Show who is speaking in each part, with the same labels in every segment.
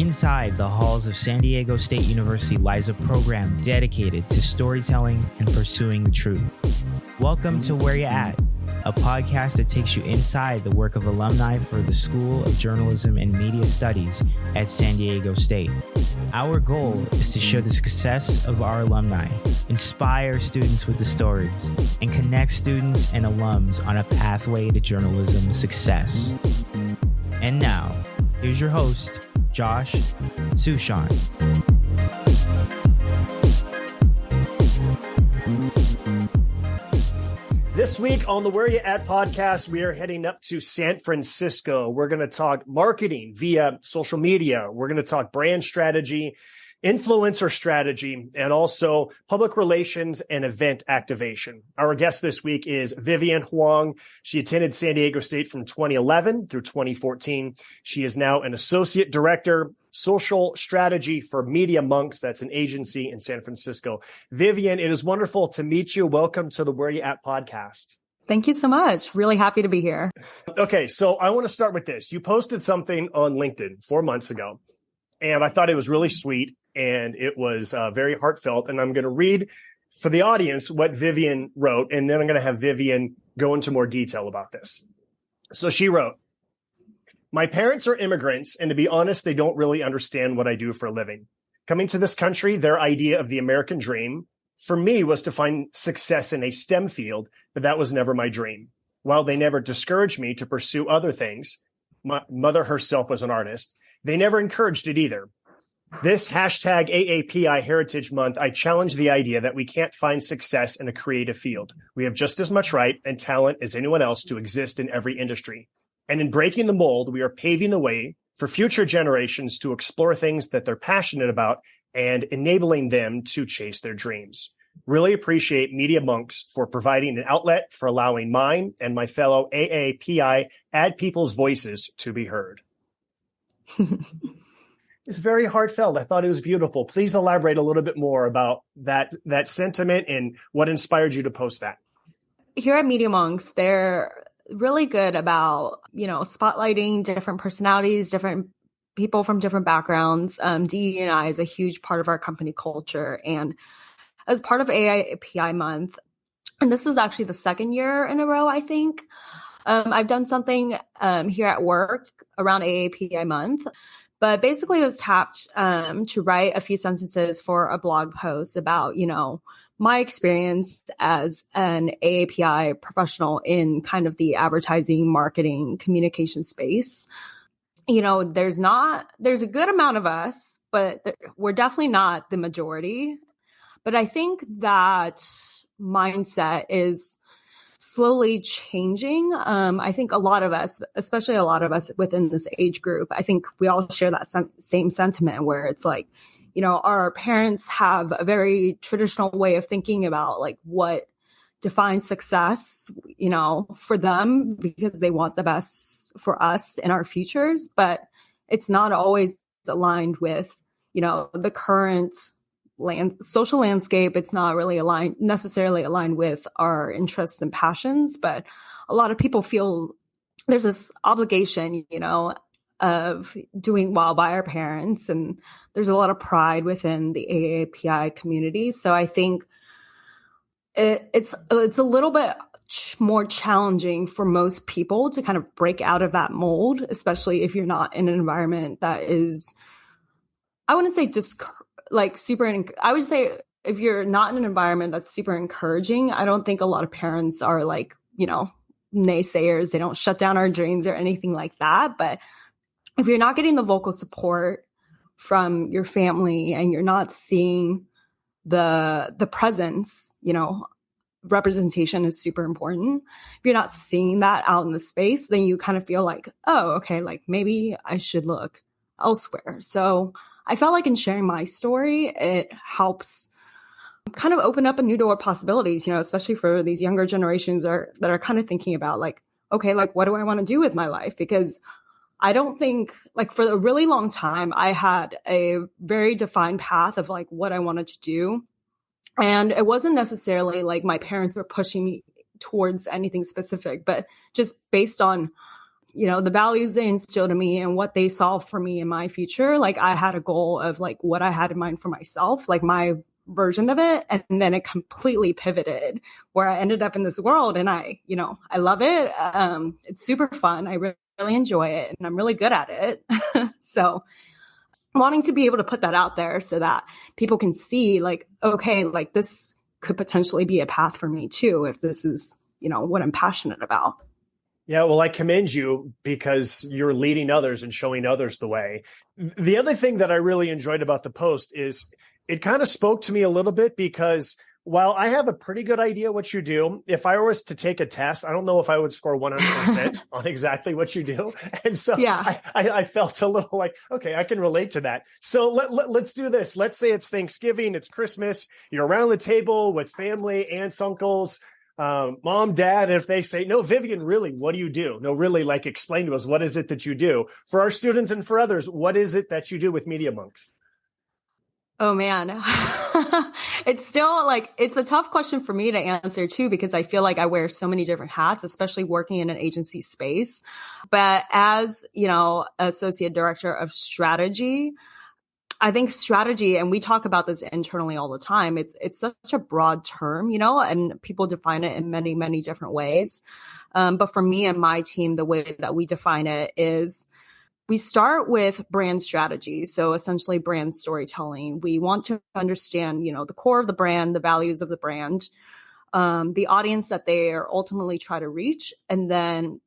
Speaker 1: Inside the halls of San Diego State University lies a program dedicated to storytelling and pursuing the truth. Welcome to Where You At, a podcast that takes you inside the work of alumni for the School of Journalism and Media Studies at San Diego State. Our goal is to show the success of our alumni, inspire students with the stories, and connect students and alums on a pathway to journalism success. And now, here's your host, Josh Suchon.
Speaker 2: This week on the Where You At podcast, we are heading up to San Francisco. We're going to talk marketing via social media. We're going to talk brand strategy, influencer strategy, and also public relations and event activation. Our guest this week is Vivian Huang. She attended San Diego State from 2011 through 2014. She is now an associate director, social strategy for Media.Monks. That's an agency in San Francisco. Vivian, it is wonderful to meet you. Welcome to the Where You At podcast.
Speaker 3: Thank you so much. Really happy to be here.
Speaker 2: Okay, so I want to start with this. You posted something on LinkedIn 4 months ago, and I thought it was really sweet, and it was very heartfelt. And I'm going to read for the audience what Vivian wrote, and then I'm going to have Vivian go into more detail about this. So she wrote, "My parents are immigrants, and to be honest, they don't really understand what I do for a living. Coming to this country, their idea of the American dream for me was to find success in a STEM field, but that was never my dream. While they never discouraged me to pursue other things, my mother herself was an artist, they never encouraged it either. This hashtag AAPI Heritage Month, I challenge the idea that we can't find success in a creative field. We have just as much right and talent as anyone else to exist in every industry. And in breaking the mold, we are paving the way for future generations to explore things that they're passionate about and enabling them to chase their dreams. Really appreciate Media.Monks for providing an outlet for allowing mine and my fellow AAPI ad people's voices to be heard." It's very heartfelt. I thought it was beautiful. Please elaborate a little bit more about that sentiment and what inspired you to post that.
Speaker 3: Here at Media.Monks, they're really good about, spotlighting different personalities, different people from different backgrounds. DE&I is a huge part of our company culture. And as part of AAPI month, and this is actually the second year in a row, I think, I've done something here at work around AAPI month. But basically, I was tapped to write a few sentences for a blog post about, my experience as an AAPI professional in kind of the advertising, marketing, communication space. There's a good amount of us, but we're definitely not the majority. But I think that mindset is slowly changing. I think a lot of us, especially a lot of us within this age group, I think we all share that same sentiment where it's like, our parents have a very traditional way of thinking about like what defines success, for them because they want the best for us in our futures, but it's not always aligned with, the current social landscape. It's not really necessarily aligned with our interests and passions, but a lot of people feel there's this obligation, of doing well by our parents. And there's a lot of pride within the AAPI community. So I think it's a little bit more challenging for most people to kind of break out of that mold, especially if you're not in an environment that is, I wouldn't say I would say if you're not in an environment that's super encouraging, I don't think a lot of parents are like, naysayers. They don't shut down our dreams or anything like that. But if you're not getting the vocal support from your family and you're not seeing the presence, representation is super important. If you're not seeing that out in the space, then you kind of feel like, oh, okay, like maybe I should look elsewhere. So I felt like in sharing my story, it helps kind of open up a new door of possibilities, especially for these younger generations that are kind of thinking about like, okay, like what do I want to do with my life? Because I don't think like for a really long time, I had a very defined path of like what I wanted to do. And it wasn't necessarily like my parents were pushing me towards anything specific, but just based on the values they instilled in me and what they saw for me in my future. Like I had a goal of like what I had in mind for myself, like my version of it. And then it completely pivoted where I ended up in this world, and I love it. It's super fun. I really enjoy it, and I'm really good at it. So wanting to be able to put that out there so that people can see like, okay, like this could potentially be a path for me too, if this is, what I'm passionate about.
Speaker 2: Yeah, well, I commend you because you're leading others and showing others the way. The other thing that I really enjoyed about the post is it kind of spoke to me a little bit because while I have a pretty good idea what you do, if I was to take a test, I don't know if I would score 100% on exactly what you do. And so yeah. I felt a little like, okay, I can relate to that. So let's do this. Let's say it's Thanksgiving, it's Christmas, you're around the table with family, aunts, uncles, mom, dad. And if they say, no, Vivian, really, what do you do? No, really, like explain to us, what is it that you do? For our students and for others, what is it that you do with Media.Monks?
Speaker 3: Oh man, it's still like, it's a tough question for me to answer too, because I feel like I wear so many different hats, especially working in an agency space. But as, associate director of strategy, I think strategy, and we talk about this internally all the time, it's such a broad term, and people define it in many, many different ways. But for me and my team, the way that we define it is we start with brand strategy. So essentially brand storytelling. We want to understand, the core of the brand, the values of the brand, the audience that they are ultimately try to reach. And then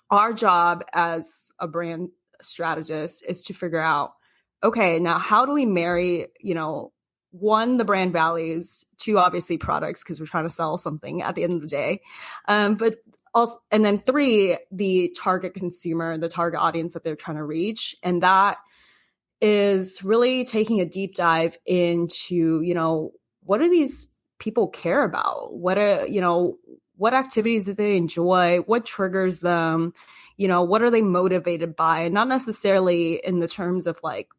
Speaker 3: our job as a brand strategist is to figure out, okay, now how do we marry, one, the brand values, two, obviously products, because we're trying to sell something at the end of the day. But also, and then three, the target consumer, the target audience that they're trying to reach. And that is really taking a deep dive into, what do these people care about? What activities do they enjoy? What triggers them? What are they motivated by? And not necessarily in the terms of like,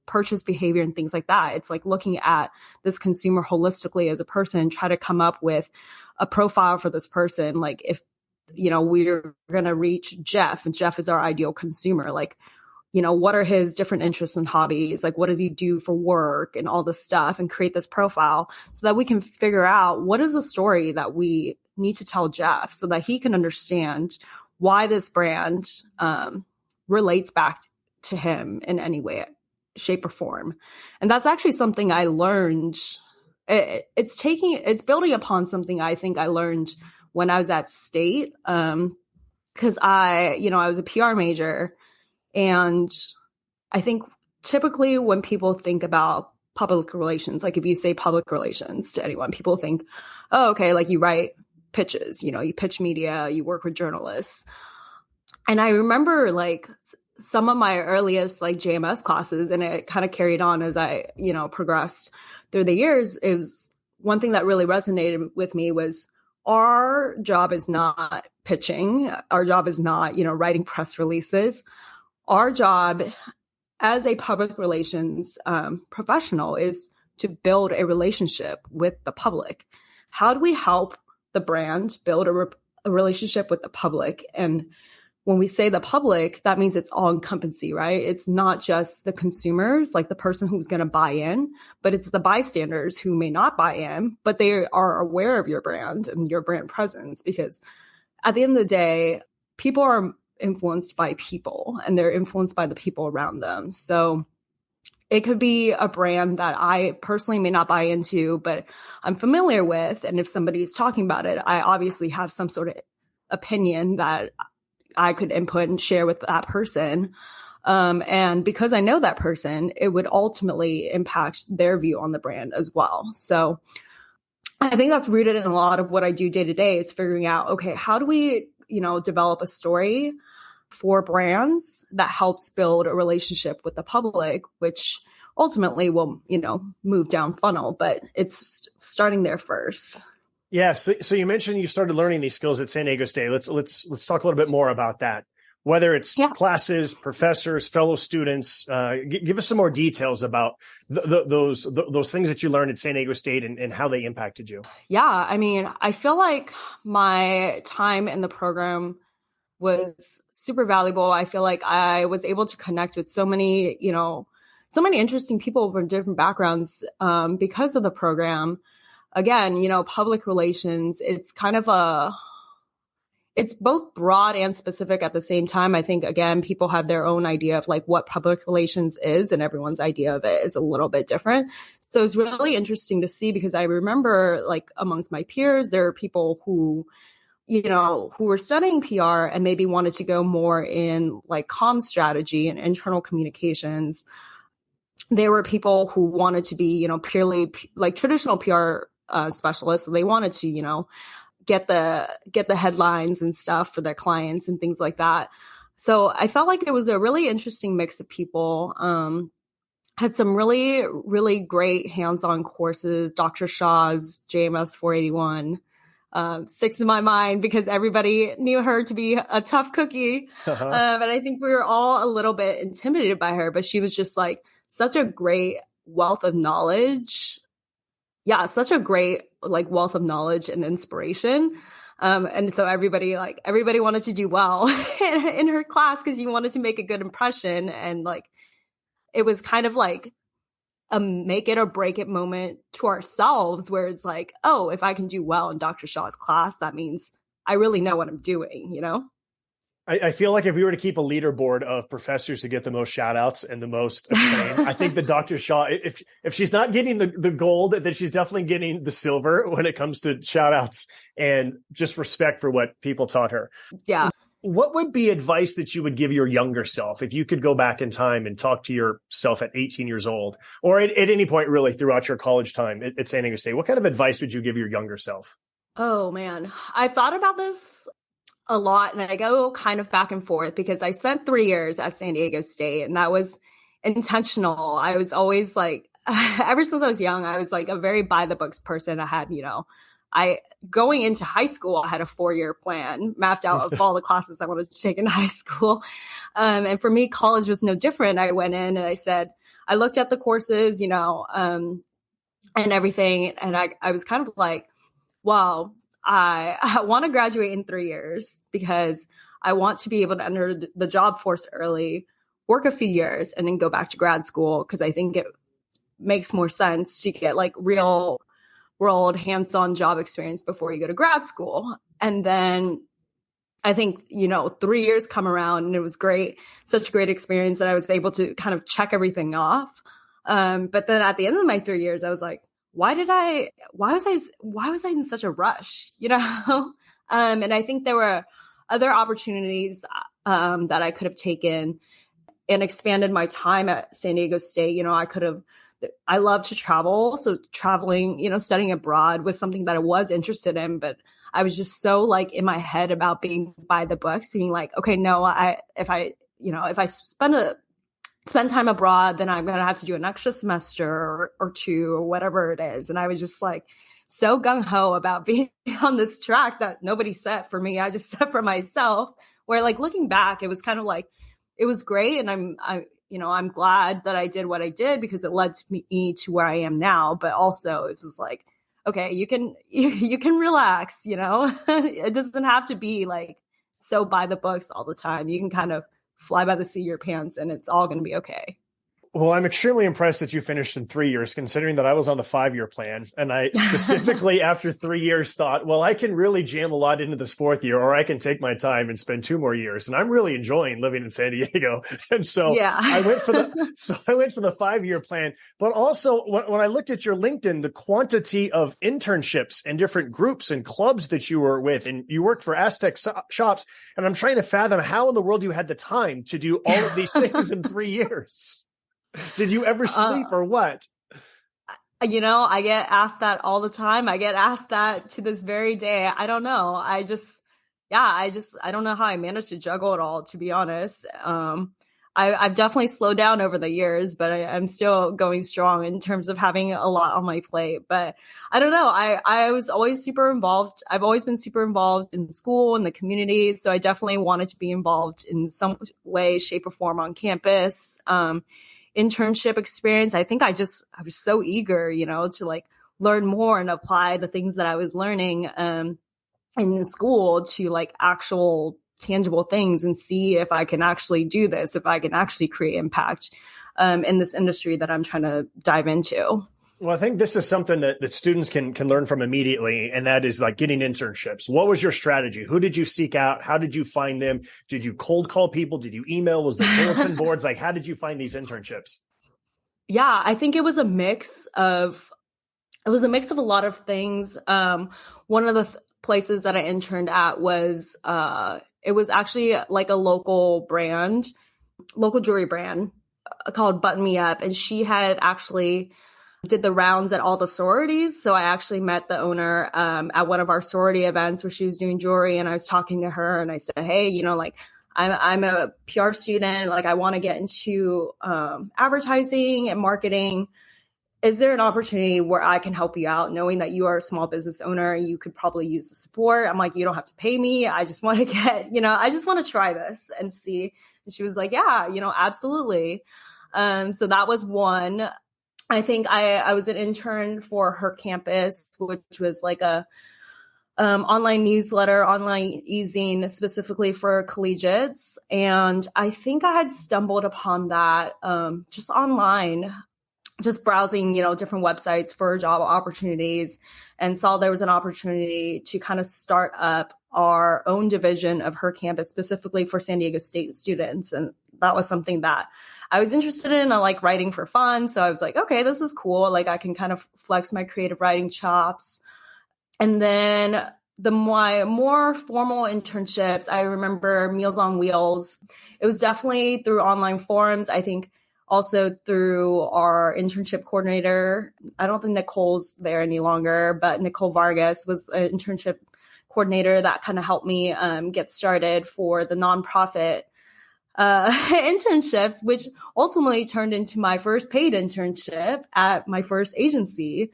Speaker 3: purchase behavior and things like that. It's like looking at this consumer holistically as a person, try to come up with a profile for this person. Like if, we're going to reach Jeff, and Jeff is our ideal consumer, like, what are his different interests and hobbies? Like, what does he do for work and all this stuff, and create this profile so that we can figure out what is the story that we need to tell Jeff so that he can understand why this brand relates back to him in any way, shape, or form. And that's actually something I learned. It's building upon something I think I learned when I was at State, because I was a PR major, and I think typically when people think about public relations, like if you say public relations to anyone, people think, oh, okay, like you write pitches, you pitch media, you work with journalists. And I remember like some of my earliest like JMS classes, and it kind of carried on as I, progressed through the years, is one thing that really resonated with me was our job is not pitching. Our job is not, writing press releases. Our job as a public relations professional is to build a relationship with the public. How do we help the brand build a relationship with the public? And when we say the public, that means it's all encompassing, right? It's not just the consumers, like the person who's going to buy in, but it's the bystanders who may not buy in, but they are aware of your brand and your brand presence. Because at the end of the day, people are influenced by people, and they're influenced by the people around them. So it could be a brand that I personally may not buy into, but I'm familiar with. And if somebody's talking about it, I obviously have some sort of opinion that I could input and share with that person. And because I know that person, it would ultimately impact their view on the brand as well. So I think that's rooted in a lot of what I do day to day, is figuring out, okay, how do we, develop a story for brands that helps build a relationship with the public, which ultimately will, move down funnel, but it's starting there first.
Speaker 2: Yeah. So you mentioned you started learning these skills at San Diego State. Let's talk a little bit more about that. Whether it's classes, professors, fellow students, give us some more details about those things that you learned at San Diego State and how they impacted you.
Speaker 3: Yeah. I mean, I feel like my time in the program was super valuable. I feel like I was able to connect with so many interesting people from different backgrounds because of the program. Again, public relations, it's kind of it's both broad and specific at the same time. I think, again, people have their own idea of like what public relations is, and everyone's idea of it is a little bit different. So it's really interesting to see, because I remember like amongst my peers, there are people who were studying PR and maybe wanted to go more in like comm strategy and internal communications. There were people who wanted to be, purely like traditional PR specialists. So they wanted to, get the headlines and stuff for their clients and things like that. So I felt like it was a really interesting mix of people. Had some really, really great hands-on courses. Dr. Shaw's JMS 481 sticks in my mind because everybody knew her to be a tough cookie. But I think we were all a little bit intimidated by her, but she was just like such a great wealth of knowledge. Yeah, such a great like wealth of knowledge and inspiration. And so everybody wanted to do well in her class because you wanted to make a good impression. And like, it was kind of like a make it or break it moment to ourselves, where it's like, oh, if I can do well in Dr. Shaw's class, that means I really know what I'm doing,
Speaker 2: I feel like if we were to keep a leaderboard of professors who get the most shout outs and the most acclaim, I think that Dr. Shaw, if she's not getting the gold, then she's definitely getting the silver when it comes to shout outs and just respect for what people taught her.
Speaker 3: Yeah.
Speaker 2: What would be advice that you would give your younger self if you could go back in time and talk to yourself at 18 years old, or at any point really throughout your college time at San Diego State? What kind of advice would you give your younger self?
Speaker 3: Oh man, I've thought about this a lot, and I go kind of back and forth because I spent 3 years at San Diego State, and that was intentional. I was always like, ever since I was young, I was like a very by the books person. I had, going into high school, I had a 4-year plan mapped out of all the classes I wanted to take in high school. And for me, college was no different. I went in and I looked at the courses, and everything. And I was kind of like, wow, I want to graduate in 3 years because I want to be able to enter the job force early, work a few years, and then go back to grad school, because I think it makes more sense to get like real world hands-on job experience before you go to grad school. And then I think, 3 years come around and it was great, such a great experience that I was able to kind of check everything off. But then at the end of my 3 years, I was like, why was I in such a rush? And I think there were other opportunities that I could have taken and expanded my time at San Diego State. I love to travel. So traveling, studying abroad was something that I was interested in, but I was just so like in my head about being by the books, being like, okay, no, if I spend time abroad, then I'm going to have to do an extra semester or two or whatever it is. And I was just like so gung ho about being on this track that nobody set for me. I just set for myself, where like looking back, it was kind of like, it was great. And I'm glad that I did what I did because it led me to where I am now. But also it was like, okay, you can relax, it doesn't have to be like so by the books all the time. You can kind of fly by the seat of your pants and it's all going to be okay.
Speaker 2: Well, I'm extremely impressed that you finished in 3 years, considering that I was on the 5-year plan. And I specifically, after 3 years, thought, well, I can really jam a lot into this 4th year, or I can take my time and spend 2 more years. And I'm really enjoying living in San Diego. And so yeah. I went for the 5-year plan. But also when I looked at your LinkedIn, the quantity of internships and different groups and clubs that you were with, and you worked for Aztec shops. And I'm trying to fathom how in the world you had the time to do all of these things in 3 years. Did you ever sleep or what?
Speaker 3: I get asked that all the time. I get asked that to this very day. I don't know. I don't know how I managed to juggle it all, to be honest. I've definitely slowed down over the years, but I'm still going strong in terms of having a lot on my plate. But I don't know. I was always super involved. I've always been super involved in school and the community. So I definitely wanted to be involved in some way, shape, or form on campus. Internship experience. I think I was so eager, to like learn more and apply the things that I was learning in school to like actual tangible things and see if I can actually do this, if I can actually create impact in this industry that I'm trying to dive into.
Speaker 2: Well, I think this is something that students can learn from immediately, and that is like getting internships. What was your strategy? Who did you seek out? How did you find them? Did you cold call people? Did you email? Was there bulletin boards? Like, how did you find these internships?
Speaker 3: Yeah, I think it was a mix of a lot of things. One of the places that I interned at was it was actually like a local jewelry brand called Button Me Up, and she had actually did the rounds at all the sororities. So I actually met the owner at one of our sorority events where she was doing jewelry, and I was talking to her and I said, hey, like I'm a PR student. Like I want to get into advertising and marketing. Is there an opportunity where I can help you out, knowing that you are a small business owner and you could probably use the support? I'm like, you don't have to pay me. I just want to I just want to try this and see. And she was like, yeah, absolutely. So that was one. I think I was an intern for her campus, which was like a online newsletter, online e-zine specifically for collegiates. And I think I had stumbled upon that just online, just browsing, different websites for job opportunities, and saw there was an opportunity to kind of start up our own division of her campus specifically for San Diego State students. And that was something that I was interested in. I like writing for fun. So I was like, okay, this is cool. Like I can kind of flex my creative writing chops. And then my more formal internships, I remember Meals on Wheels. It was definitely through online forums. I think also through our internship coordinator. I don't think Nicole's there any longer, but Nicole Vargas was an internship coordinator that kind of helped me get started for the nonprofit internships, which ultimately turned into my first paid internship at my first agency,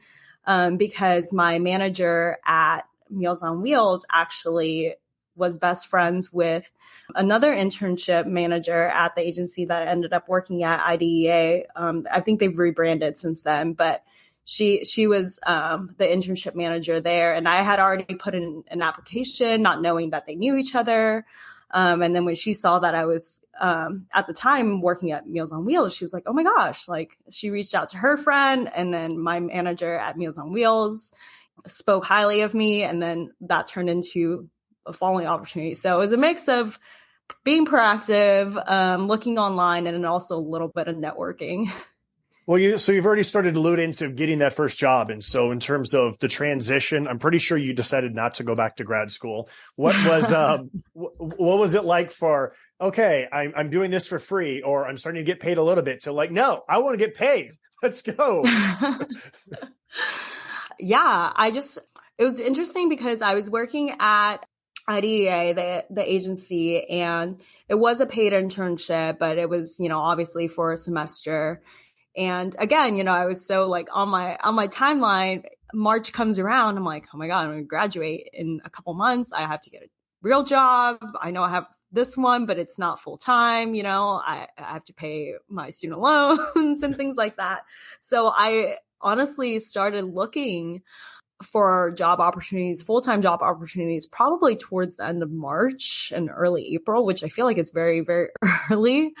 Speaker 3: because my manager at Meals on Wheels actually was best friends with another internship manager at the agency that I ended up working at, IDEA. I think they've rebranded since then, but she was the internship manager there. And I had already put in an application, not knowing that they knew each other. And then when she saw that I was at the time working at Meals on Wheels, she was like, oh my gosh, like she reached out to her friend. And then my manager at Meals on Wheels spoke highly of me. And then that turned into a following opportunity. So it was a mix of being proactive, looking online, and then also a little bit of networking.
Speaker 2: Well, so you've already started to allude into getting that first job. And so in terms of the transition, I'm pretty sure you decided not to go back to grad school. What was, what was it like for, okay, I'm doing this for free, or I'm starting to get paid a little bit, to like, no, I want to get paid. Let's go.
Speaker 3: Yeah, it was interesting because I was working at IDEA, the agency, and it was a paid internship, but it was, obviously for a semester. And again, I was so like on my timeline, March comes around. I'm like, oh my God, I'm going to graduate in a couple months. I have to get a real job. I know I have this one, but it's not full time. I have to pay my student loans and things like that. So I honestly started looking for job opportunities, full-time job opportunities, probably towards the end of March and early April, which I feel like is very, very early.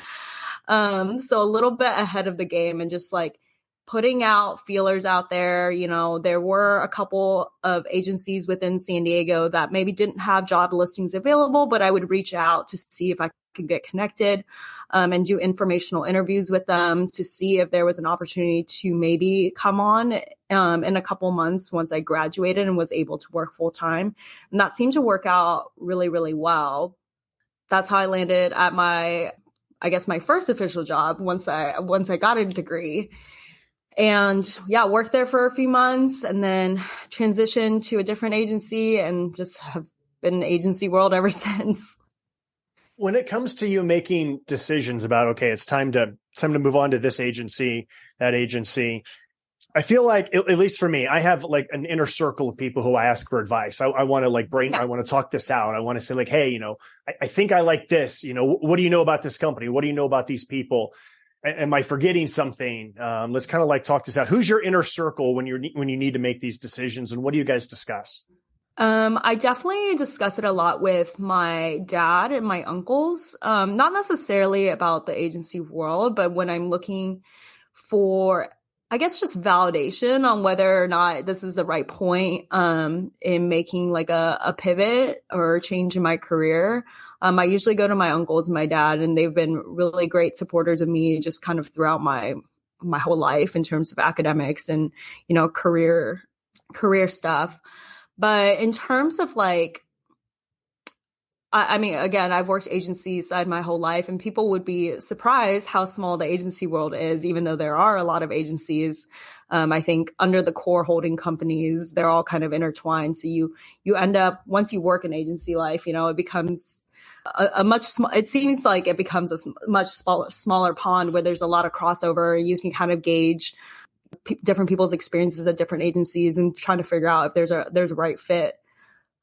Speaker 3: So a little bit ahead of the game, and just like putting out feelers out there. There were a couple of agencies within San Diego that maybe didn't have job listings available, but I would reach out to see if I could get connected, and do informational interviews with them to see if there was an opportunity to maybe come on in a couple months once I graduated and was able to work full time. And that seemed to work out really, really well. That's how I landed at my first official job once I got a degree. And yeah, worked there for a few months and then transitioned to a different agency and just have been in agency world ever since.
Speaker 2: When it comes to you making decisions about, okay, it's time to move on to this agency, that agency, I feel like, at least for me, I have like an inner circle of people who I ask for advice. I want to like I want to talk this out. I want to say like, hey, I think I like this. What do you know about this company? What do you know about these people? Am I forgetting something? Let's kind of like talk this out. Who's your inner circle when you need to make these decisions, and what do you guys discuss?
Speaker 3: I definitely discuss it a lot with my dad and my uncles. Not necessarily about the agency world, but when I'm looking for, I guess, just validation on whether or not this is the right point in making like a pivot or change in my career. I usually go to my uncles and my dad, and they've been really great supporters of me just kind of throughout my whole life in terms of academics and, career stuff. But in terms of like, I mean, again, I've worked agency side my whole life, and people would be surprised how small the agency world is, even though there are a lot of agencies. I think under the core holding companies, they're all kind of intertwined. So you end up, once you work in agency life, it becomes it seems like it becomes a much smaller pond where there's a lot of crossover. You can kind of gauge different people's experiences at different agencies and trying to figure out if there's a right fit.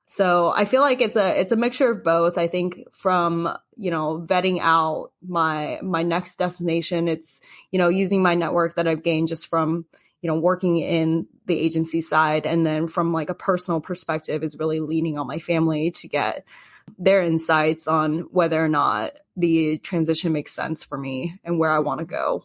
Speaker 3: So I feel like it's a mixture of both. I think from, vetting out my next destination, it's, using my network that I've gained just from, working in the agency side. And then from like a personal perspective is really leaning on my family to get their insights on whether or not the transition makes sense for me and where I want to go.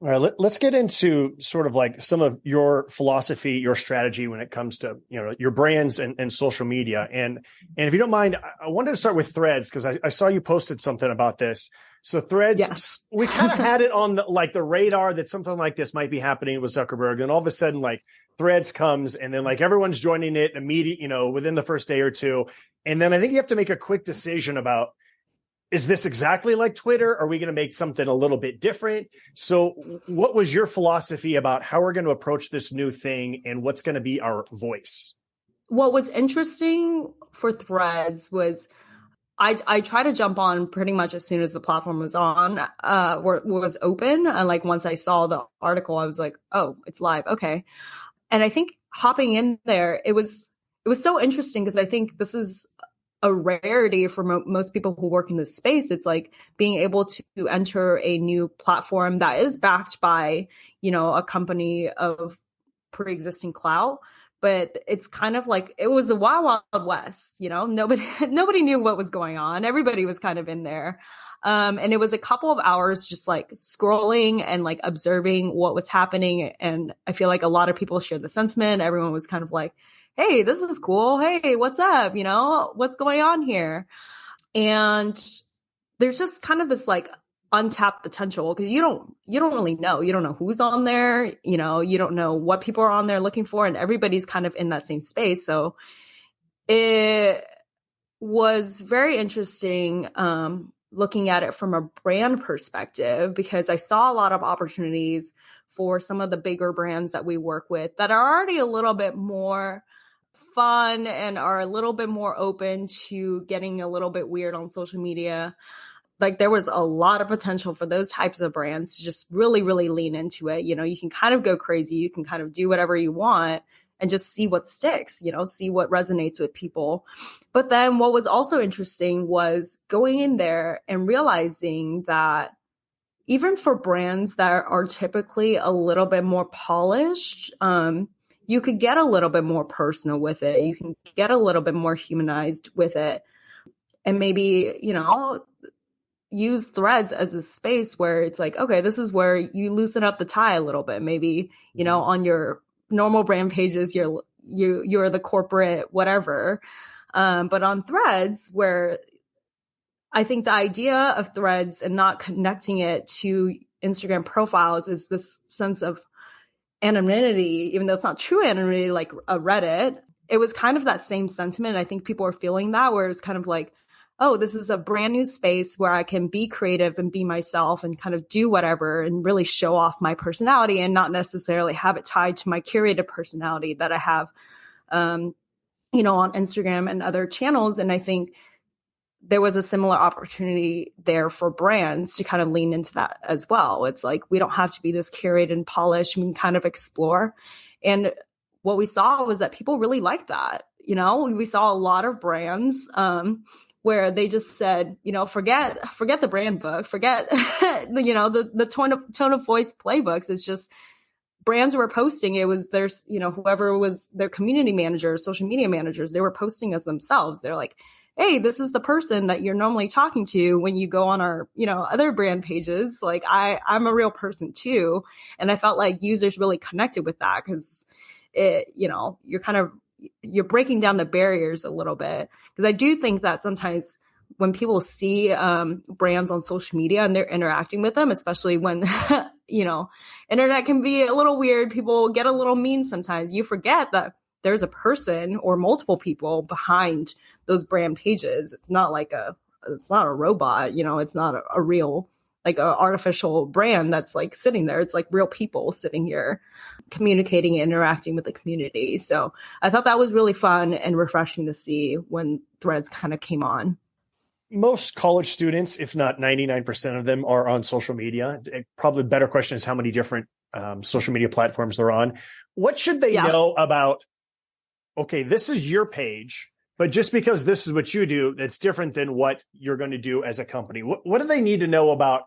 Speaker 2: All right, let's get into sort of like some of your philosophy, your strategy when it comes to, your brands and social media. And if you don't mind, I wanted to start with Threads because I saw you posted something about this. So Threads, yes. We kind of had it on the radar that something like this might be happening with Zuckerberg. And all of a sudden, like Threads comes and then like everyone's joining it immediately, within the first day or two. And then I think you have to make a quick decision about, is this exactly like Twitter? Are we going to make something a little bit different? So what was your philosophy about how we're going to approach this new thing and what's going to be our voice?
Speaker 3: What was interesting for Threads was I tried to jump on pretty much as soon as the platform was on, was open. And like once I saw the article, I was like, oh, it's live. Okay. And I think hopping in there, it was so interesting because I think this is a rarity for most people who work in this space. It's like being able to enter a new platform that is backed by, a company of pre-existing clout, but it's kind of like, it was a wild, wild west, nobody knew what was going on. Everybody was kind of in there. And it was a couple of hours just like scrolling and like observing what was happening. And I feel like a lot of people shared the sentiment. Everyone was kind of like, hey, this is cool. Hey, what's up? What's going on here? And there's just kind of this like untapped potential because you don't really know. You don't know who's on there. You don't know what people are on there looking for, and everybody's kind of in that same space. So it was very interesting looking at it from a brand perspective because I saw a lot of opportunities for some of the bigger brands that we work with that are already a little bit more fun and are a little bit more open to getting a little bit weird on social media. Like there was a lot of potential for those types of brands to just really, really lean into it. You can kind of go crazy. You can kind of do whatever you want and just see what sticks, see what resonates with people. But then what was also interesting was going in there and realizing that even for brands that are typically a little bit more polished, you could get a little bit more personal with it. You can get a little bit more humanized with it. And maybe, use Threads as a space where it's like, okay, this is where you loosen up the tie a little bit. Maybe, on your normal brand pages, you're the corporate whatever. But on Threads, where I think the idea of Threads and not connecting it to Instagram profiles is this sense of anonymity, even though it's not true anonymity like a Reddit. It was kind of that same sentiment. I think people are feeling that, where it's kind of like, oh, this is a brand new space where I can be creative and be myself and kind of do whatever and really show off my personality and not necessarily have it tied to my curated personality that I have, on Instagram and other channels. And I think there was a similar opportunity there for brands to kind of lean into that as well. It's like, we don't have to be this curated and polished. We can kind of explore. And what we saw was that people really liked that. We saw a lot of brands, where they just said, forget the brand book, forget, the tone of voice playbooks. It's just brands were posting, it was there's, whoever was their community managers, social media managers, they were posting as themselves. They're like, hey, this is the person that you're normally talking to when you go on our, other brand pages. Like I'm a real person too. And I felt like users really connected with that because you're breaking down the barriers a little bit. Because I do think that sometimes when people see brands on social media and they're interacting with them, especially when, internet can be a little weird, people get a little mean sometimes. You forget that there's a person or multiple people behind those brand pages. It's not a robot, it's not a real, like an artificial brand that's like sitting there. It's like real people sitting here communicating and interacting with the community. So I thought that was really fun and refreshing to see when Threads kind of came on.
Speaker 2: Most college students, if not 99% of them, are on social media. Probably the better question is how many different social media platforms they're on. What should they know about, okay, this is your page, but just because this is what you do, that's different than what you're going to do as a company. What do they need to know about?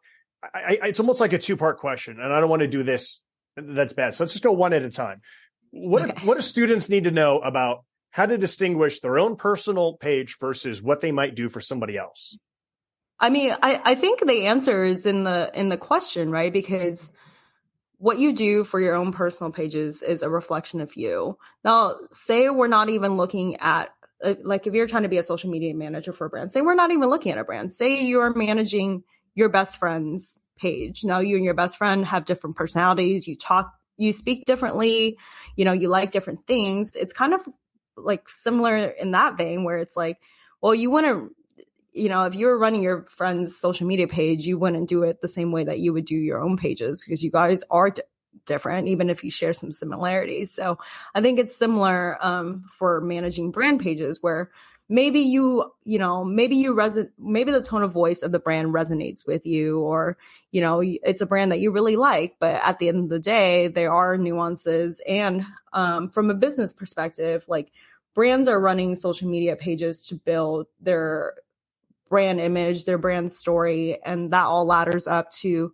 Speaker 2: It's almost like a two-part question, and I don't want to do this. That's bad. So let's just go one at a time. What do students need to know about how to distinguish their own personal page versus what they might do for somebody else?
Speaker 3: I mean, I think the answer is in the question, right? Because what you do for your own personal pages is a reflection of you. Now, say we're not even looking at, like if you're trying to be a social media manager for a brand, say we're not even looking at a brand. Say you're managing your best friend's page. Now you and your best friend have different personalities. You speak differently, you like different things. It's kind of like similar in that vein where it's like, well, you wouldn't, if you were running your friend's social media page, you wouldn't do it the same way that you would do your own pages because you guys are different, even if you share some similarities. So I think it's similar for managing brand pages where maybe maybe the tone of voice of the brand resonates with you, or, it's a brand that you really like, but at the end of the day, there are nuances. And from a business perspective, like brands are running social media pages to build their brand image, their brand story, and that all ladders up to,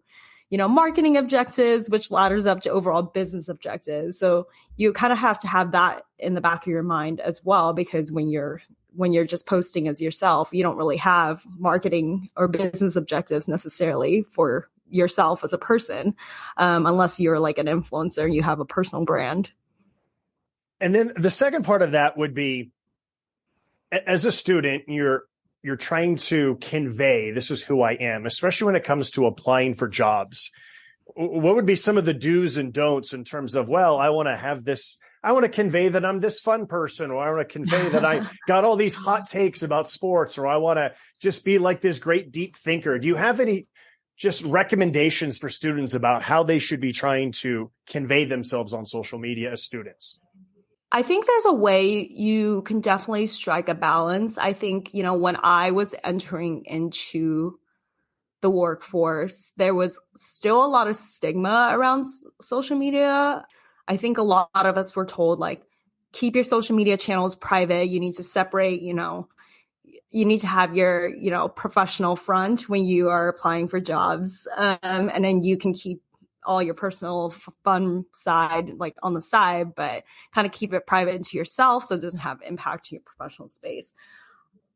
Speaker 3: marketing objectives, which ladders up to overall business objectives. So you kind of have to have that in the back of your mind as well, because when you're just posting as yourself, you don't really have marketing or business objectives necessarily for yourself as a person, unless you're like an influencer and you have a personal brand.
Speaker 2: And then the second part of that would be, as a student, you're trying to convey, this is who I am, especially when it comes to applying for jobs. What would be some of the do's and don'ts in terms of, well, I want to convey that I'm this fun person, or I want to convey that I got all these hot takes about sports, or I want to just be like this great deep thinker. Do you have any just recommendations for students about how they should be trying to convey themselves on social media as students?
Speaker 3: I think there's a way you can definitely strike a balance. I think, when I was entering into the workforce, there was still a lot of stigma around social media. I think a lot of us were told, like, keep your social media channels private. You need to separate, you need to have your, professional front when you are applying for jobs. And then you can keep all your personal fun side, like on the side, but kind of keep it private to yourself so it doesn't have impact to your professional space.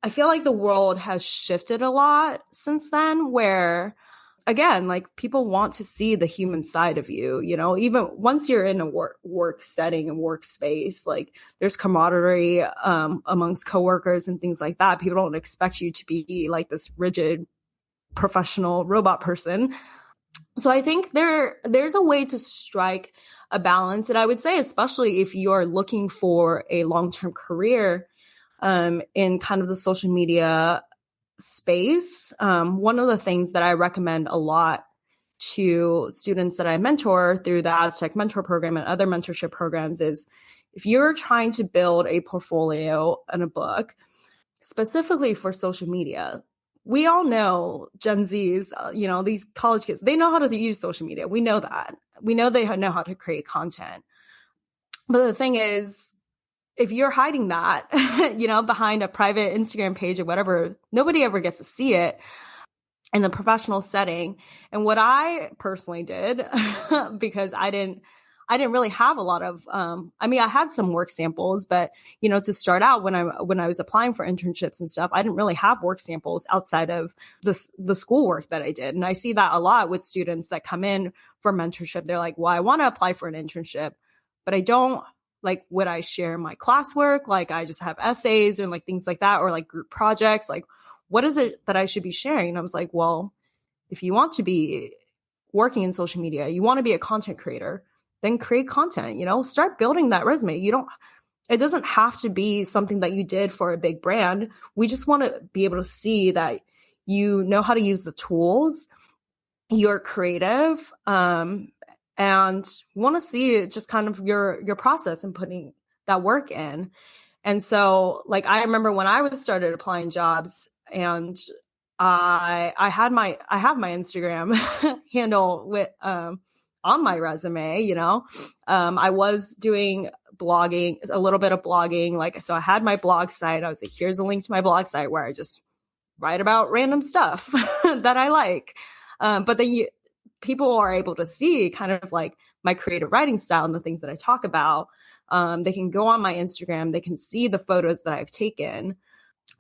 Speaker 3: I feel like the world has shifted a lot since then, where again, like people want to see the human side of you, even once you're in a work setting and workspace, like there's camaraderie amongst coworkers and things like that. People don't expect you to be like this rigid professional robot person. So I think there's a way to strike a balance. And I would say, especially if you're looking for a long-term career in kind of the social media space, one of the things that I recommend a lot to students that I mentor through the Aztec Mentor Program and other mentorship programs is if you're trying to build a portfolio and a book specifically for social media, we all know Gen Zs, these college kids, they know how to use social media. We know that. We know they know how to create content. But the thing is, if you're hiding that, behind a private Instagram page or whatever, nobody ever gets to see it in the professional setting. And what I personally did, because I I didn't really have a lot of, I mean, I had some work samples, but, you know, to start out when I was applying for internships and stuff, I didn't really have work samples outside of the schoolwork that I did. And I see that a lot with students that come in for mentorship. They're like, well, I want to apply for an internship, but I don't, like, would I share my classwork? Like, I just have essays or like things like that, or like group projects. Like, what is it that I should be sharing? And I was like, well, if you want to be working in social media, you want to be a content creator, then create content, you know, start building that resume. It doesn't have to be something that you did for a big brand. We just want to be able to see that you know how to use the tools, you're creative, and want to see just kind of your process and putting that work in. And so, like, I remember when I was started applying jobs, and I have my Instagram handle with on my resume, you know. I was doing blogging, a little bit of blogging. Like, so I had my blog site. I was like, here's a link to my blog site where I just write about random stuff that I like. But then people are able to see kind of like my creative writing style and the things that I talk about. They can go on my Instagram. They can see the photos that I've taken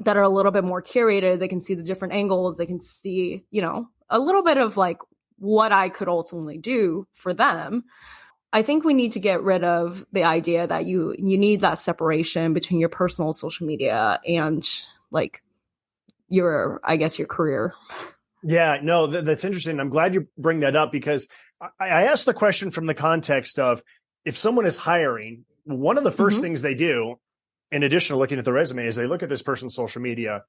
Speaker 3: that are a little bit more curated. They can see the different angles. They can see, you know, a little bit of like what I could ultimately do for them. I think we need to get rid of the idea that you need that separation between your personal social media and like your career.
Speaker 2: Yeah, no, that's interesting. I'm glad you bring that up, because I asked the question from the context of, if someone is hiring, one of the first things they do, in addition to looking at the resume, is they look at this person's social media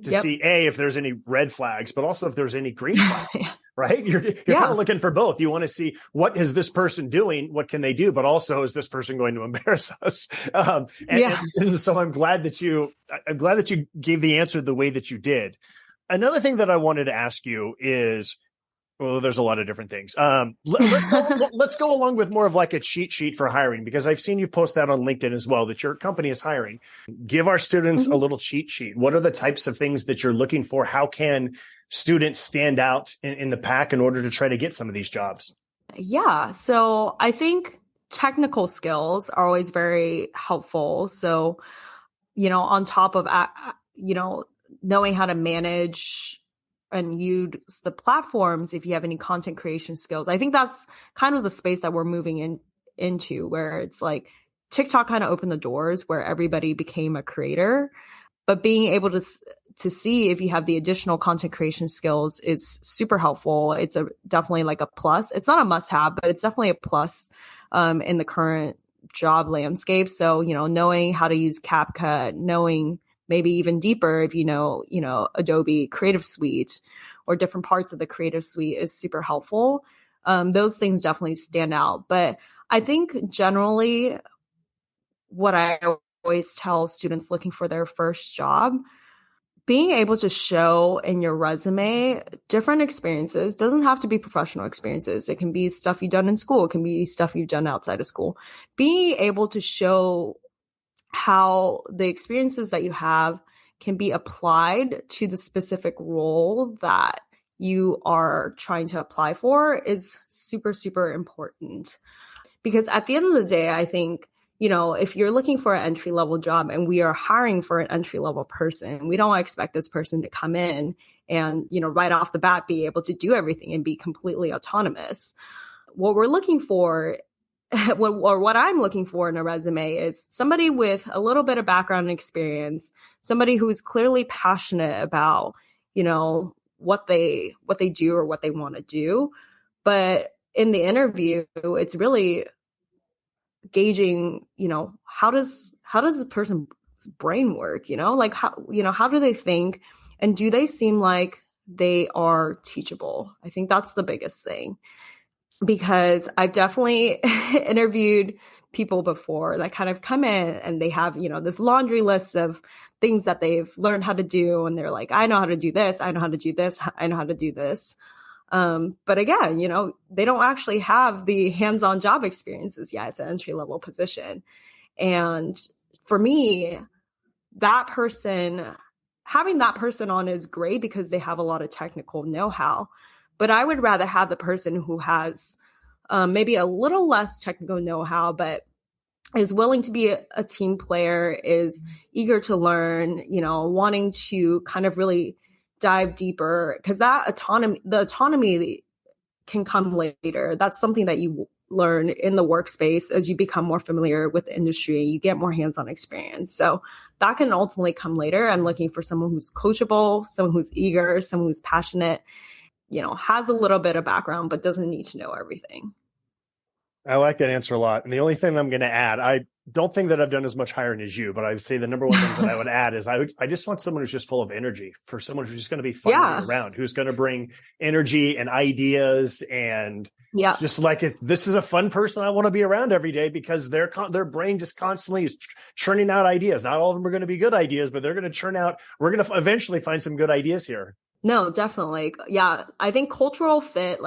Speaker 2: to see if there's any red flags, but also if there's any green flags, right? You're kind of looking for both. You want to see, what is this person doing? What can they do? But also, is this person going to embarrass us? And so I'm glad that you gave the answer the way that you did. Another thing that I wanted to ask you is, well, there's a lot of different things. Let's go along with more of like a cheat sheet for hiring, because I've seen you post that on LinkedIn as well, that your company is hiring. Give our students a little cheat sheet. What are the types of things that you're looking for? How can students stand out in the pack in order to try to get some of these jobs?
Speaker 3: Yeah. So I think technical skills are always very helpful. So, you know, on top of, you know, knowing how to manage and use the platforms, if you have any content creation skills, I think that's kind of the space that we're moving into, where it's like TikTok kind of opened the doors where everybody became a creator, but being able to see if you have the additional content creation skills is super helpful. It's definitely like a plus. It's not a must have, but it's definitely a plus in the current job landscape. So, you know, knowing how to use CapCut, knowing maybe even deeper, if you know, Adobe Creative Suite or different parts of the Creative Suite is super helpful. Those things definitely stand out. But I think generally what I always tell students looking for their first job, being able to show in your resume different experiences, doesn't have to be professional experiences. It can be stuff you've done in school. It can be stuff you've done outside of school. Being able to show how the experiences that you have can be applied to the specific role that you are trying to apply for is super, super important. Because at the end of the day, I think, you know, if you're looking for an entry-level job and we are hiring for an entry-level person, we don't expect this person to come in and, you know, right off the bat be able to do everything and be completely autonomous. What we're looking for, or what I'm looking for in a resume, is somebody with a little bit of background and experience, somebody who's clearly passionate about, you know, what they do or what they want to do. But in the interview, it's really gauging, you know, how does this person's brain work, you know, like how do they think, and do they seem like they are teachable? I think that's the biggest thing. Because I've definitely interviewed people before that kind of come in and they have, you know, this laundry list of things that they've learned how to do. And they're like, I know how to do this. I know how to do this. I know how to do this. But again, you know, they don't actually have the hands-on job experiences yet. It's an entry-level position. And for me, having that person on is great because they have a lot of technical know-how. But I would rather have the person who has maybe a little less technical know-how, but is willing to be a team player, is eager to learn, wanting to kind of really dive deeper, because the autonomy can come later. That's something that you learn in the workspace as you become more familiar with the industry, you get more hands-on experience. So that can ultimately come later. I'm looking for someone who's coachable, someone who's eager, someone who's passionate, has a little bit of background, but doesn't need to know everything.
Speaker 2: I like that answer a lot. And the only thing I'm going to add, I don't think that I've done as much hiring as you, but I would say the number one thing that I would add is I just want someone who's just full of energy, for someone who's just going to be fun to be around, who's going to bring energy and ideas, and just like this is a fun person I want to be around every day, because their brain just constantly is churning out ideas. Not all of them are going to be good ideas, but they're going to churn out. We're going to eventually find some good ideas here.
Speaker 3: No, definitely. Yeah. I think cultural fit,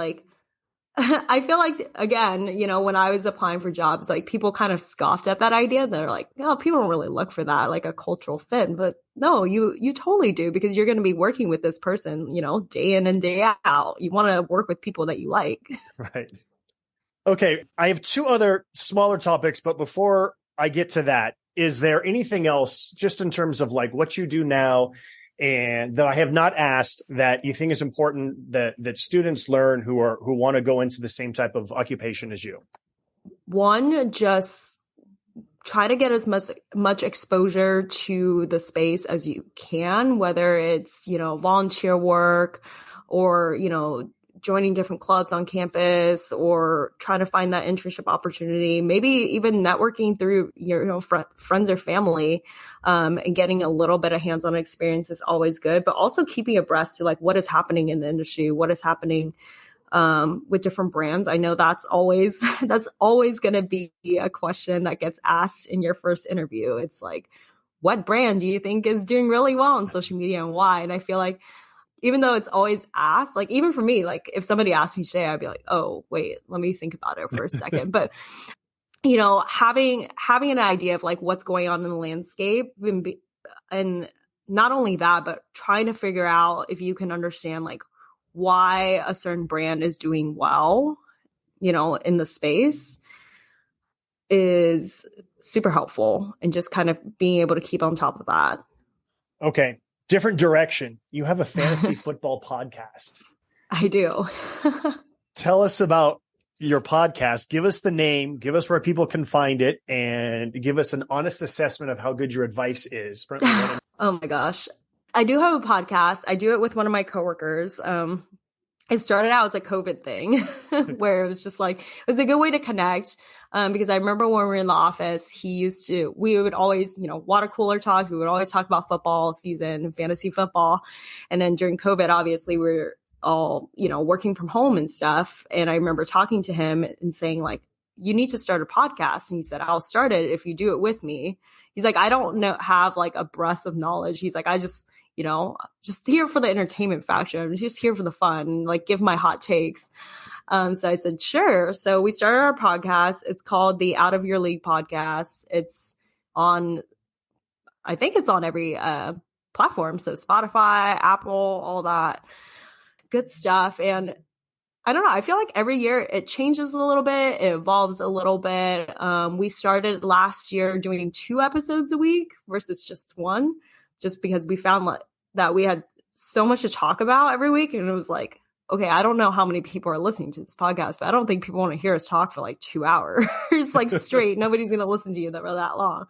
Speaker 3: I feel like, again, when I was applying for jobs, people kind of scoffed at that idea. They're like, no, people don't really look for that, like a cultural fit. But no, you totally do, because you're going to be working with this person, day in and day out. You want to work with people that you like.
Speaker 2: Right. Okay. I have two other smaller topics, but before I get to that, is there anything else just in terms of what you do now and that I have not asked that you think is important that students learn who want to go into the same type of occupation as you?
Speaker 3: One, just try to get as much exposure to the space as you can, whether it's, volunteer work or, joining different clubs on campus, or trying to find that internship opportunity, maybe even networking through your friends or family, and getting a little bit of hands-on experience is always good, but also keeping abreast to what is happening in the industry, what is happening with different brands. I know that's always going to be a question that gets asked in your first interview. It's what brand do you think is doing really well on social media and why? And I feel like, even though it's always asked, even for me, if somebody asked me today, I'd be like, oh, wait, let me think about it for a second. But, having an idea of what's going on in the landscape, and not only that, but trying to figure out if you can understand why a certain brand is doing well, in the space, is super helpful, and just kind of being able to keep on top of that.
Speaker 2: Okay. Different direction. You have a fantasy football podcast.
Speaker 3: I do.
Speaker 2: Tell us about your podcast. Give us the name, give us where people can find it, and give us an honest assessment of how good your advice is.
Speaker 3: Oh my gosh. I do have a podcast. I do it with one of my coworkers. It started out as a COVID thing where it was just it was a good way to connect. Because I remember when we were in the office, we would always, water cooler talks. We would always talk about football season, fantasy football. And then during COVID, obviously we were all, working from home and stuff. And I remember talking to him and saying you need to start a podcast. And he said, I'll start it if you do it with me. He's like, I don't have a breadth of knowledge. He's like, I just, just here for the entertainment factor. I'm just here for the fun, give my hot takes. So I said, sure. So we started our podcast. It's called the Out of Your League podcast. I think it's on every platform. So Spotify, Apple, all that good stuff. And I don't know. I feel like every year it changes a little bit. It evolves a little bit. We started last year doing 2 episodes a week versus just 1, just because we found that we had so much to talk about every week. And it was okay, I don't know how many people are listening to this podcast, but I don't think people want to hear us talk for 2 hours straight. Nobody's going to listen to you for that long.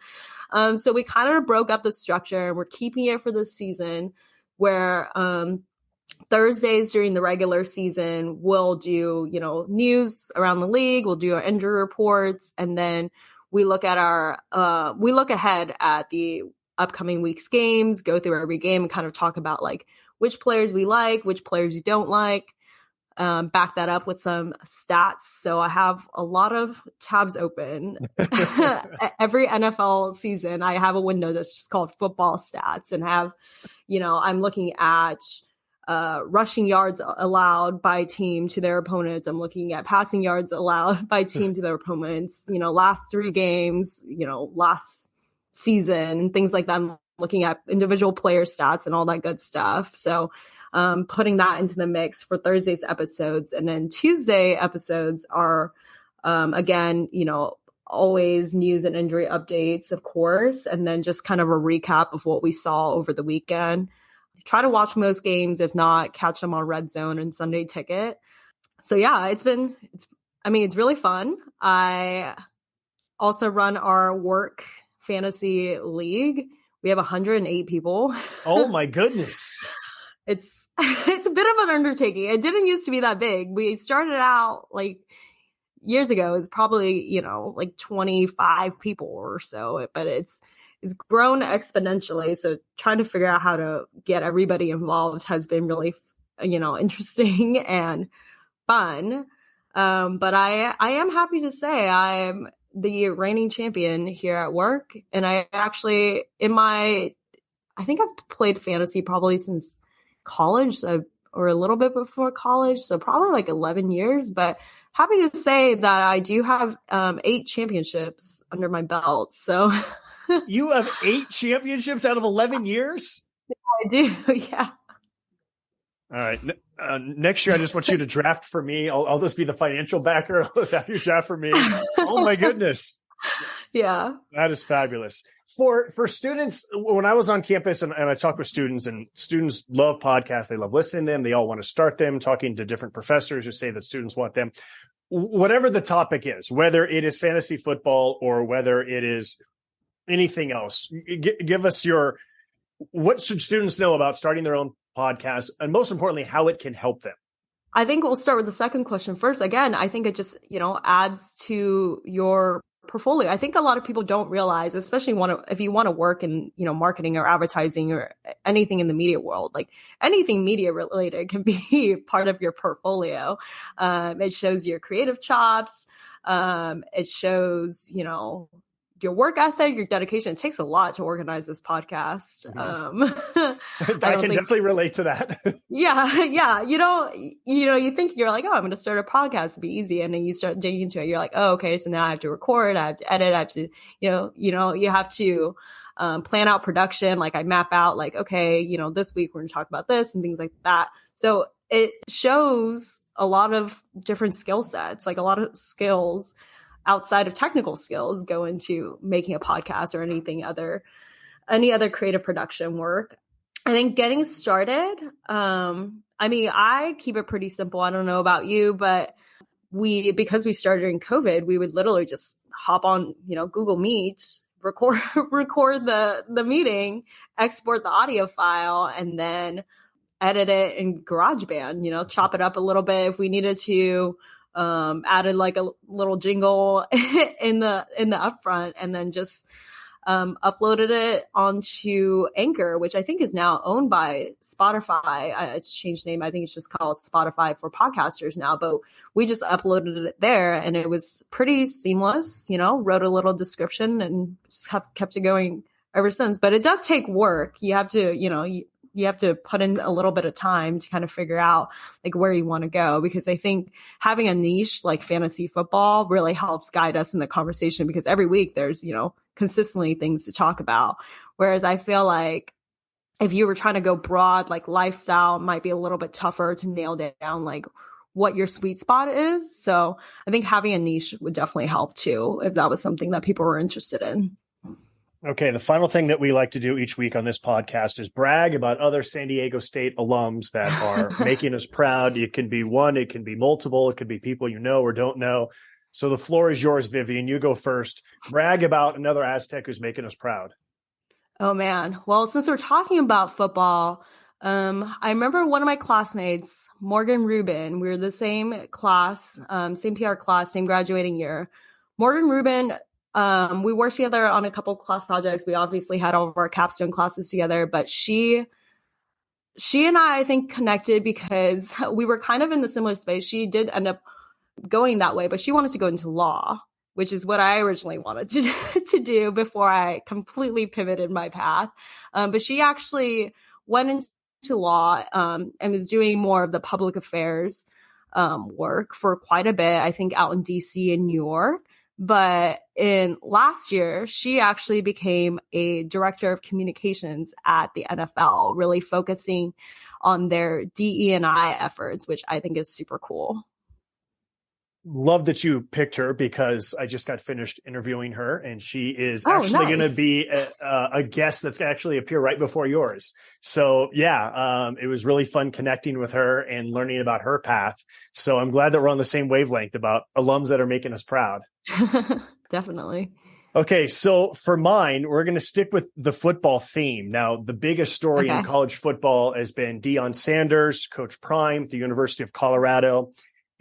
Speaker 3: So we kind of broke up the structure, and we're keeping it for this season where Thursdays during the regular season, we'll do, news around the league. We'll do our injury reports. And then we look ahead at the upcoming week's games, go through every game and kind of talk about which players we like, which players we don't like, back that up with some stats. So I have a lot of tabs open. Every NFL season, I have a window that's just called football stats, and I'm looking at rushing yards allowed by team to their opponents. I'm looking at passing yards allowed by team to their opponents, last 3 games, last season and things like that. I'm looking at individual player stats and all that good stuff. So putting that into the mix for Thursday's episodes. And then Tuesday episodes are, again, always news and injury updates, of course, and then just kind of a recap of what we saw over the weekend. Try to watch most games. If not, catch them on Red Zone and Sunday Ticket. So yeah, it's really fun. I also run our work fantasy league. We have 108 people.
Speaker 2: Oh my goodness.
Speaker 3: It's a bit of an undertaking. It didn't used to be that big. We started out like years ago. It was probably, like 25 people or so, but it's grown exponentially. So trying to figure out how to get everybody involved has been really, interesting and fun. But I am happy to say I'm the reigning champion here at work. And I actually, I think I've played fantasy probably since college, or a little bit before college. So probably like 11 years, but happy to say that I do have 8 championships under my belt. So
Speaker 2: you have 8 championships out of 11 years?
Speaker 3: I do. Yeah.
Speaker 2: All right. Next year, I just want you to draft for me. I'll just be the financial backer. I'll just have you draft for me. Oh my goodness.
Speaker 3: Yeah.
Speaker 2: That is fabulous. For students, when I was on campus and I talk with students, and students love podcasts, they love listening to them. They all want to start them, talking to different professors who say that students want them. Whatever the topic is, whether it is fantasy football or whether it is anything else, give us what should students know about starting their own podcast, and most importantly, how it can help them?
Speaker 3: I think we'll start with the second question first. Again, I think it just, adds to your portfolio. I think a lot of people don't realize, especially if you want to work in, marketing or advertising or anything in the media world, like anything media related can be part of your portfolio. It shows your creative chops. It shows, your work ethic, your dedication. It takes a lot to organize this podcast.
Speaker 2: I can definitely relate to that.
Speaker 3: Yeah. You think you're like, oh, I'm going to start a podcast to be easy. And then you start digging into it. You're like, oh, okay. So now I have to record, I have to edit, I have to, you have to plan out production. Like I map out like, okay, this week we're going to talk about this and things like that. So it shows a lot of different skill sets, like a lot of skills outside of technical skills go into making a podcast or any other creative production work. I think getting started, I keep it pretty simple. I don't know about you, but because we started in COVID, we would literally just hop on, Google Meet, record the meeting, export the audio file, and then edit it in GarageBand, chop it up a little bit if we needed to, added like a little jingle in the upfront, and then just uploaded it onto Anchor, which I think is now owned by Spotify. It's changed name. I think it's just called Spotify for podcasters now, but we just uploaded it there and it was pretty seamless, wrote a little description and just have kept it going ever since. But it does take work. You have to, you have to put in a little bit of time to kind of figure out like where you want to go, because I think having a niche like fantasy football really helps guide us in the conversation, because every week there's, consistently things to talk about. Whereas I feel like if you were trying to go broad, like lifestyle might be a little bit tougher to nail down like what your sweet spot is. So I think having a niche would definitely help too, if that was something that people were interested in.
Speaker 2: Okay, the final thing that we like to do each week on this podcast is brag about other San Diego State alums that are making us proud. It can be one, it can be multiple, it could be people you know or don't know. So the floor is yours, Vivian. You go first. Brag about another Aztec who's making us proud.
Speaker 3: Oh, man. Well, since we're talking about football, I remember one of my classmates, Morgan Rubin. We were the same class, same PR class, same graduating year. Morgan Rubin, we worked together on a couple of class projects. We obviously had all of our capstone classes together, but she and I think, connected because we were kind of in the similar space. She did end up going that way, but she wanted to go into law, which is what I originally wanted to do before I completely pivoted my path. But she actually went into law and was doing more of the public affairs work for quite a bit, I think out in DC and New York. But in last year, she actually became a director of communications at the NFL, really focusing on their DE&I efforts, which I think is super cool.
Speaker 2: Love that you picked her because I just got finished interviewing her, and she is actually going to be a guest that's actually appear right before yours. So yeah, it was really fun connecting with her and learning about her path. So I'm glad that we're on the same wavelength about alums that are making us proud.
Speaker 3: Definitely.
Speaker 2: Okay, so for mine, we're going to stick with the football theme. Now, the biggest story in college football has been Deion Sanders, Coach Prime, the University of Colorado.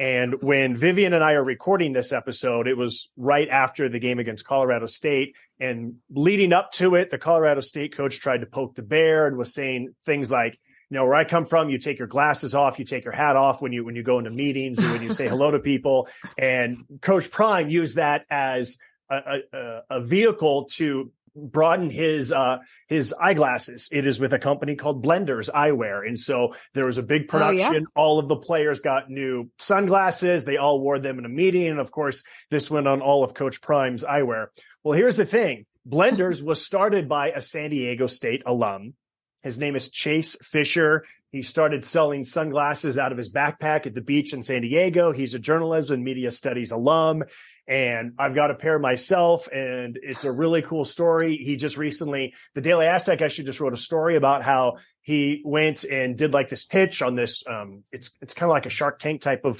Speaker 2: And when Vivian and I are recording this episode, it was right after the game against Colorado State. And leading up to it, the Colorado State coach tried to poke the bear and was saying things like, where I come from, you take your glasses off, you take your hat off when you go into meetings and when you say hello to people. And Coach Prime used that as a vehicle to broaden his eyeglasses. It is with a company called Blenders Eyewear. And so there was a big production. Oh, yeah. All of the players got new sunglasses. They all wore them in a meeting. And of course, this went on all of Coach Prime's eyewear. Well, here's the thing. Blenders was started by a San Diego State alum. His name is Chase Fisher. He started selling sunglasses out of his backpack at the beach in San Diego. He's a journalism and media studies alum. And I've got a pair myself, and it's a really cool story. He just recently, the Daily Aztec actually just wrote a story about how he went and did like this pitch on this. It's kind of like a Shark Tank type of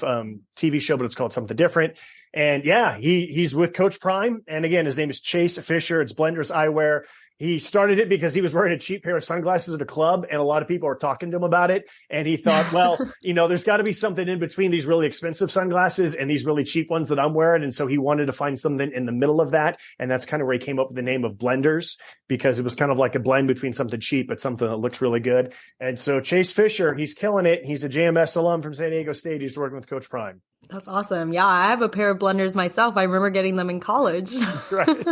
Speaker 2: TV show, but it's called something different. And yeah, he's with Coach Prime. And again, his name is Chase Fisher. It's Blenders Eyewear. He started it because he was wearing a cheap pair of sunglasses at a club, and a lot of people were talking to him about it. And he thought, well, there's got to be something in between these really expensive sunglasses and these really cheap ones that I'm wearing. And so he wanted to find something in the middle of that. And that's kind of where he came up with the name of Blenders, because it was kind of like a blend between something cheap but something that looks really good. And so Chase Fisher, he's killing it. He's a JMS alum from San Diego State. He's working with Coach Prime.
Speaker 3: That's awesome. Yeah, I have a pair of Blenders myself. I remember getting them in college.
Speaker 2: Right.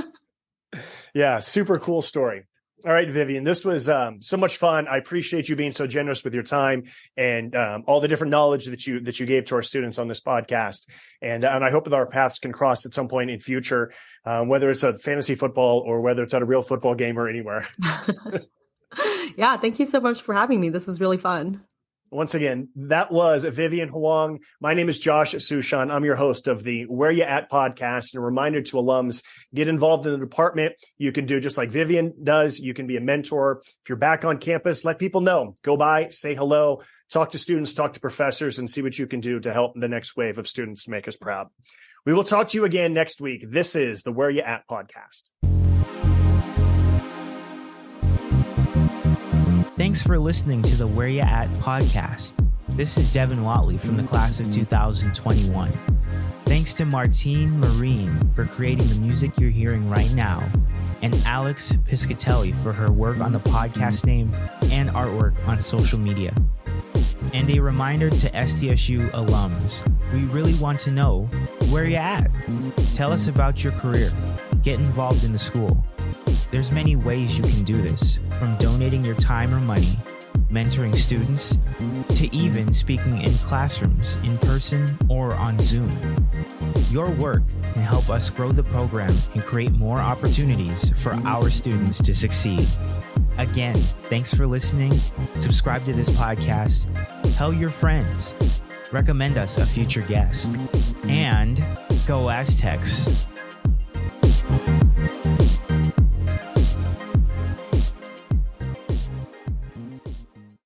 Speaker 2: Yeah, super cool story. All right, Vivian, this was so much fun. I appreciate you being so generous with your time and all the different knowledge that you gave to our students on this podcast. And I hope that our paths can cross at some point in future, whether it's a fantasy football or whether it's at a real football game or anywhere.
Speaker 3: Yeah, thank you so much for having me. This was really fun.
Speaker 2: Once again, that was Vivian Huang. My name is Josh Suchon. I'm your host of the Where You At podcast. And a reminder to alums, get involved in the department. You can do just like Vivian does. You can be a mentor. If you're back on campus, let people know. Go by, say hello, talk to students, talk to professors, and see what you can do to help the next wave of students to make us proud. We will talk to you again next week. This is the Where You At podcast.
Speaker 1: Thanks for listening to the Where You At podcast. This is Devin Watley from the class of 2021. Thanks to Martine Marine for creating the music you're hearing right now, and Alex Piscatelli for her work on the podcast name and artwork on social media. And a reminder to SDSU alums, we really want to know where you at. Tell us about your career. Get involved in the school. There's many ways you can do this, from donating your time or money, mentoring students, to even speaking in classrooms, in person, or on Zoom. Your work can help us grow the program and create more opportunities for our students to succeed. Again, thanks for listening. Subscribe to this podcast. Tell your friends. Recommend us a future guest. And go Aztecs.